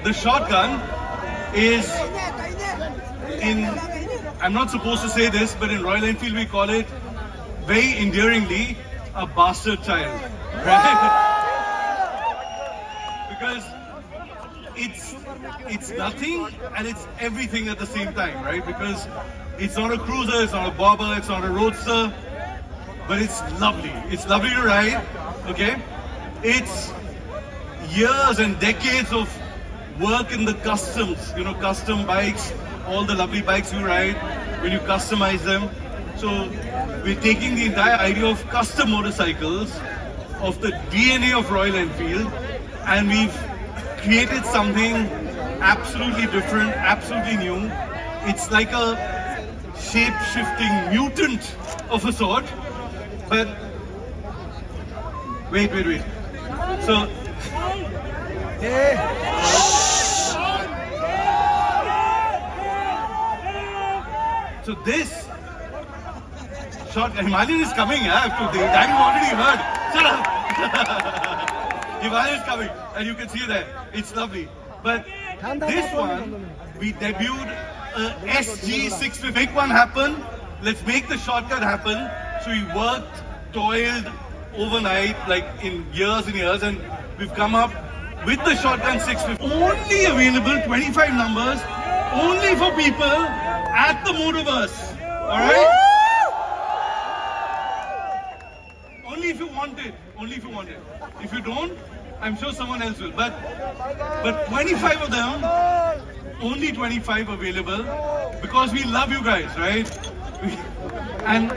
the shotgun is in, I'm not supposed to say this, but in Royal Enfield we call it very endearingly a bastard child. Right? Because it's nothing and it's everything at the same time, right? Because it's not a cruiser, it's not a bobber, it's not a roadster, but it's lovely. It's lovely to ride, okay? It's years and decades of work in the customs, you know, custom bikes, all the lovely bikes you ride, when you customize them. So we're taking the entire idea of custom motorcycles, of the DNA of Royal Enfield, and we've created something absolutely different, absolutely new. It's like a shape-shifting mutant of a sort, but wait. So this shot, Himalayan is coming, yeah. That you already heard. Shut up. Himalayan is coming, and you can see there. It's lovely. But this one, we debuted a SG650. Make one happen. Let's make the shortcut happen. So we worked, toiled overnight, like in years and years, and we've come up with the shotgun 650. Only available, 25 numbers, only for people at the Motorverse. Alright? Only if you want it. Only if you want it. If you don't, I'm sure someone else will. But 25 of them, only 25 available, because we love you guys, right? And